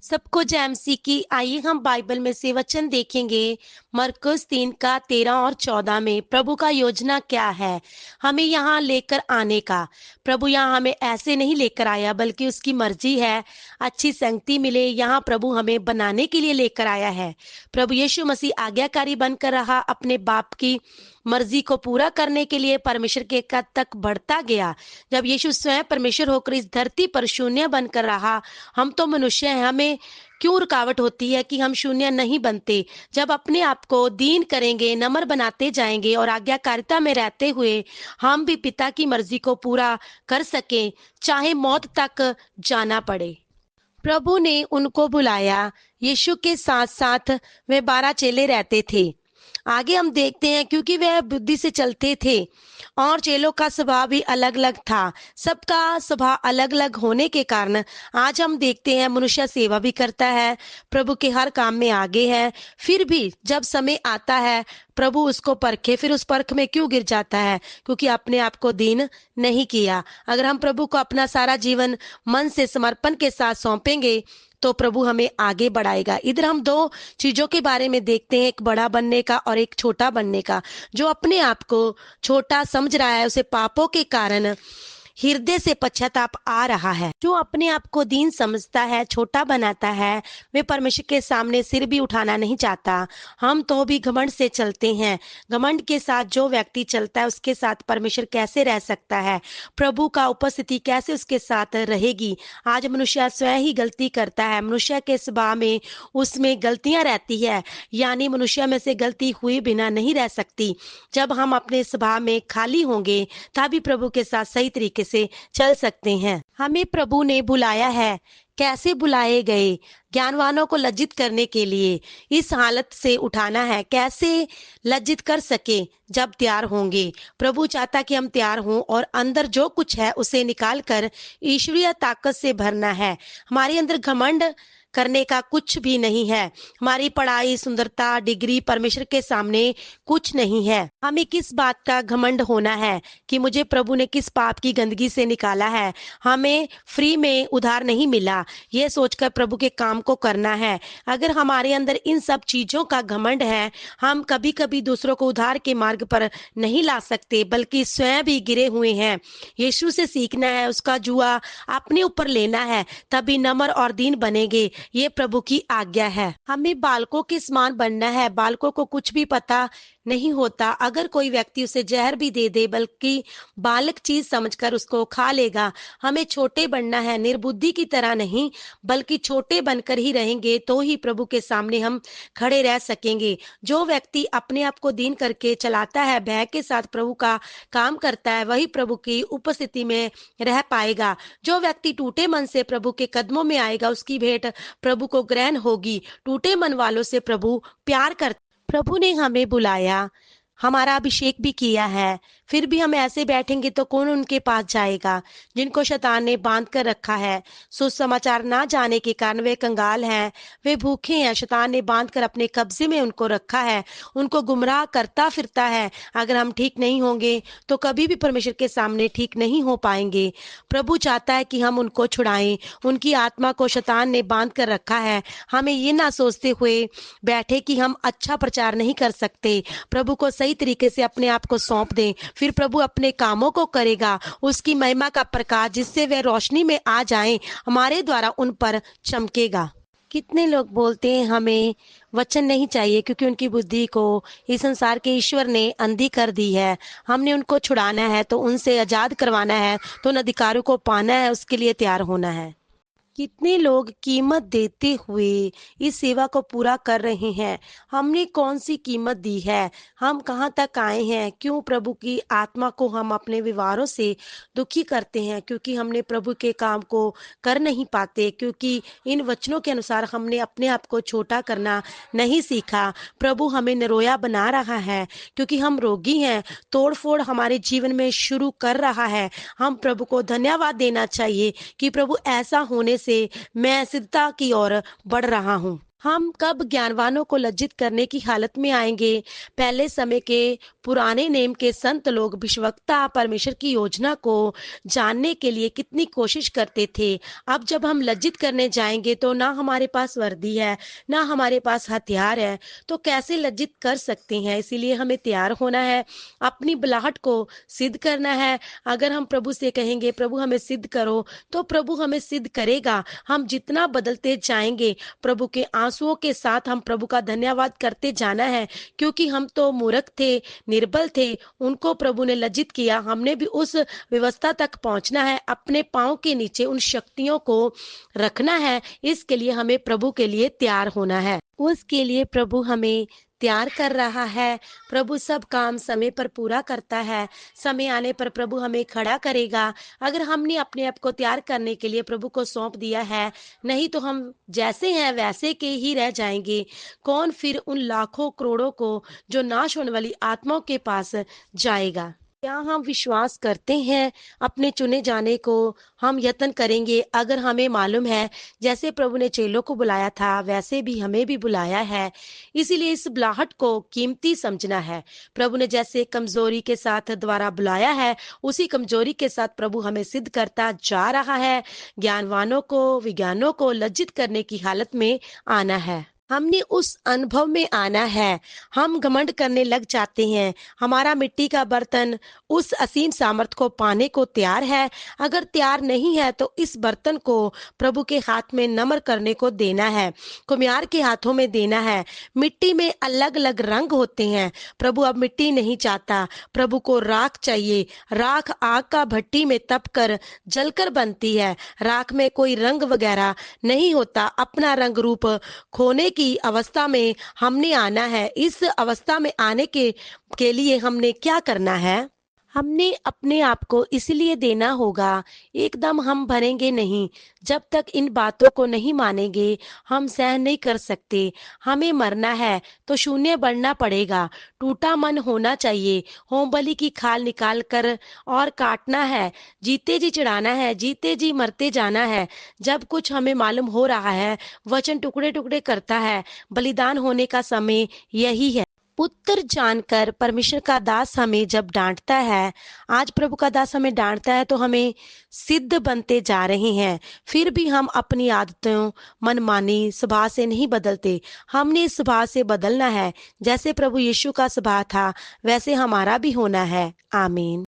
सबको जय मसीह की। आइए हम बाइबल में से वचन देखेंगे। मरकुस 3 का 13 और 14 में प्रभु का योजना क्या है हमें यहाँ लेकर आने का। प्रभु यहाँ हमें ऐसे नहीं लेकर आया, बल्कि उसकी मर्जी है अच्छी संगति मिले, यहाँ प्रभु हमें बनाने के लिए लेकर आया है। प्रभु यीशु मसीह आज्ञाकारी बनकर रहा, अपने बाप की मर्जी को पूरा करने के लिए परमेश्वर के कद तक बढ़ता गया। जब यीशु स्वयं परमेश्वर होकर इस धरती पर शून्य बनकर रहा, हम तो मनुष्य हैं, हमें क्यों रुकावट होती है कि हम शून्य नहीं बनते। जब अपने आप को दीन करेंगे, नम्र बनाते जाएंगे और आज्ञाकारिता में रहते हुए हम भी पिता की मर्जी को पूरा कर सकें, चाहे मौत तक जाना पड़े। प्रभु ने उनको बुलाया। यीशु के साथ साथ वे 12 चेले रहते थे। आगे हम देखते हैं, क्योंकि वह बुद्धि से चलते थे और चेलों का स्वभाव भी अलग अलग था। सबका स्वभाव अलग अलग होने के कारण आज हम देखते हैं मनुष्य सेवा भी करता है, प्रभु के हर काम में आगे है। फिर भी जब समय आता है प्रभु उसको परखे, फिर उस परख में क्यों गिर जाता है? क्योंकि अपने आप को दीन नहीं किया। अगर हम प्रभु को अपना सारा जीवन मन से समर्पण के साथ सौंपेंगे तो प्रभु हमें आगे बढ़ाएगा। इधर हम दो चीजों के बारे में देखते हैं, एक बड़ा बनने का और एक छोटा बनने का। जो अपने आप को छोटा समझ रहा है, उसे पापों के कारण हृदय से पश्चाताप आ रहा है। जो अपने आप को दीन समझता है, छोटा बनाता है, वे परमेश्वर के सामने सिर भी उठाना नहीं चाहता। हम तो भी घमंड से चलते हैं। घमंड के साथ जो व्यक्ति चलता है, उसके साथ परमेश्वर कैसे रह सकता है? प्रभु का उपस्थिति कैसे उसके साथ रहेगी? आज मनुष्य स्वयं ही गलती करता है। मनुष्य के स्वभाव में उसमें गलतियां रहती है, यानी मनुष्य में से गलती हुए बिना नहीं रह सकती। जब हम अपने स्वभाव में खाली होंगे तभी प्रभु के साथ सही तरीके से चल सकते हैं। हमें प्रभु ने बुलाया है। कैसे बुलाए गए? ज्ञानवानों को लज्जित करने के लिए, इस हालत से उठाना है। कैसे लज्जित कर सके? जब तैयार होंगे। प्रभु चाहता कि हम तैयार हों और अंदर जो कुछ है उसे निकाल कर ईश्वरीय ताकत से भरना है। हमारे अंदर घमंड करने का कुछ भी नहीं है। हमारी पढ़ाई, सुंदरता, डिग्री परमेश्वर के सामने कुछ नहीं है। हमें किस बात का घमंड होना है कि मुझे प्रभु ने किस पाप की गंदगी से निकाला है। हमें फ्री में उधार नहीं मिला, ये सोचकर प्रभु के काम को करना है। अगर हमारे अंदर इन सब चीजों का घमंड है, हम कभी कभी दूसरों को उधार के मार्ग पर नहीं ला सकते, बल्कि स्वयं भी गिरे हुए हैं। यीशु से सीखना है, उसका जुआ अपने ऊपर लेना है, तभी नम्र और दीन बनेंगे। ये प्रभु की आज्ञा है। हमें बालकों के समान बनना है। बालकों को कुछ भी पता नहीं होता। अगर कोई व्यक्ति उसे जहर भी दे दे, बल्कि बालक चीज समझकर उसको खा लेगा। हमें छोटे बनना है, निर्बुद्धि की तरह नहीं, बल्कि छोटे बनकर ही रहेंगे तो ही प्रभु के सामने हम खड़े रह सकेंगे। जो व्यक्ति अपने आप को दीन करके चलाता है, भय के साथ प्रभु का काम करता है, वही प्रभु की उपस्थिति में रह पाएगा। जो व्यक्ति टूटे मन से प्रभु के कदमों में आएगा, उसकी भेंट प्रभु को ग्रहण होगी। टूटे मन वालों से प्रभु प्यार करता। प्रभु ने हमें बुलाया, हमारा अभिषेक भी किया है, फिर भी हम ऐसे बैठेंगे तो कौन उनके पास जाएगा? जिनको शैतान ने बांध कर रखा है, सुसमाचार ना जाने के कारण वे कंगाल हैं, वे भूखे हैं। शैतान ने बांध कर अपने कब्जे में उनको रखा है, उनको गुमराह करता फिरता है। अगर हम ठीक नहीं होंगे तो कभी भी परमेश्वर के सामने ठीक नहीं हो पाएंगे। प्रभु चाहता है कि हम उनको छुड़ाएं। उनकी आत्मा को शैतान ने बांध कर रखा है। हमें ये ना सोचते हुए बैठे कि हम अच्छा प्रचार नहीं कर सकते। प्रभु को सही तरीके से अपने आप को सौंप दें, फिर प्रभु अपने कामों को करेगा। उसकी महिमा का प्रकाश जिससे वे रोशनी में आ जाएं, हमारे द्वारा उन पर चमकेगा। कितने लोग बोलते हैं हमें वचन नहीं चाहिए, क्योंकि उनकी बुद्धि को इस संसार के ईश्वर ने अंधी कर दी है। हमने उनको छुड़ाना है तो उनसे आजाद करवाना है, तो उन अधिकारों को पाना है, उसके लिए तैयार होना है। कितने लोग कीमत देते हुए इस सेवा को पूरा कर रहे हैं। हमने कौन सी कीमत दी है? हम कहाँ तक आए हैं? क्यों प्रभु की आत्मा को हम अपने व्यवहारों से दुखी करते हैं? क्योंकि हमने प्रभु के काम को कर नहीं पाते, क्योंकि इन वचनों के अनुसार हमने अपने आप को छोटा करना नहीं सीखा। प्रभु हमें निरोया बना रहा है, क्योंकि हम रोगी हैं। तोड़फोड़ हमारे जीवन में शुरू कर रहा है। हम प्रभु को धन्यवाद देना चाहिए कि प्रभु ऐसा होने से मैं सिद्धता की ओर बढ़ रहा हूँ। हम कब ज्ञानवानों को लज्जित करने की हालत में आएंगे? पहले समय के पुराने नेम के संत लोग विश्वक्ता परमेश्वर की योजना को जानने के लिए कितनी कोशिश करते थे। अब जब हम लज्जित करने जाएंगे तो ना हमारे पास वर्दी है, ना हमारे पास हथियार है, तो कैसे लज्जित कर सकते हैं? इसीलिए हमें तैयार होना है, अपनी बुलाहट को सिद्ध करना है। अगर हम प्रभु से कहेंगे प्रभु हमें सिद्ध करो, तो प्रभु हमें सिद्ध करेगा। हम जितना बदलते जाएंगे, प्रभु के आंसुओं के साथ हम प्रभु का धन्यवाद करते जाना है, क्योंकि हम तो मूर्ख थे, निर्बल थे, उनको प्रभु ने लज्जित किया। हमने भी उस व्यवस्था तक पहुंचना है, अपने पांव के नीचे उन शक्तियों को रखना है। इसके लिए हमें प्रभु के लिए तैयार होना है। उसके लिए प्रभु हमें तैयार कर रहा है। प्रभु सब काम समय पर पूरा करता है। समय आने पर प्रभु हमें खड़ा करेगा। अगर हमने अपने आप को तैयार करने के लिए प्रभु को सौंप दिया है, नहीं तो हम जैसे हैं वैसे के ही रह जाएंगे। कौन फिर उन लाखों करोड़ों को जो नाश होने वाली आत्माओं के पास जाएगा? क्या हम विश्वास करते हैं अपने चुने जाने को? हम यत्न करेंगे। अगर हमें मालूम है जैसे प्रभु ने चेलों को बुलाया था, वैसे भी हमें भी बुलाया है। इसीलिए इस बुलाहट को कीमती समझना है। प्रभु ने जैसे कमजोरी के साथ द्वारा बुलाया है, उसी कमजोरी के साथ प्रभु हमें सिद्ध करता जा रहा है। ज्ञानवानों को, विज्ञानों को लज्जित करने की हालत में आना है। हमने उस अनुभव में आना है। हम घमंड करने लग जाते हैं। हमारा मिट्टी का बर्तन उस असीम सामर्थ को पाने को तैयार है। अगर तैयार नहीं है तो इस बर्तन को प्रभु के हाथ में नम्र करने को देना है, कुम्हार के हाथों में देना है। मिट्टी में अलग अलग रंग होते हैं। प्रभु अब मिट्टी नहीं चाहता, प्रभु को राख चाहिए। राख आग का भट्टी में तप कर जलकर बनती है। राख में कोई रंग वगैरह नहीं होता। अपना रंग रूप खोने की अवस्था में हमने आना है। इस अवस्था में आने के लिए हमने क्या करना है? हमने अपने आप को इसलिए देना होगा। एकदम हम भरेंगे नहीं। जब तक इन बातों को नहीं मानेंगे, हम सहन नहीं कर सकते। हमें मरना है तो शून्य बढ़ना पड़ेगा। टूटा मन होना चाहिए। होम बलि की खाल निकाल कर और काटना है। जीते जी चढ़ाना है, जीते जी मरते जाना है। जब कुछ हमें मालूम हो रहा है, वचन टुकड़े टुकड़े करता है। बलिदान होने का समय यही है। पुत्र जानकर परमेश्वर का दास हमें जब डांटता है, आज प्रभु का दास हमें डांटता है, तो हमें सिद्ध बनते जा रहे हैं। फिर भी हम अपनी आदतों, मनमानी स्वभाव से नहीं बदलते। हमने इस स्वभाव से बदलना है। जैसे प्रभु यीशु का स्वभाव था, वैसे हमारा भी होना है। आमीन।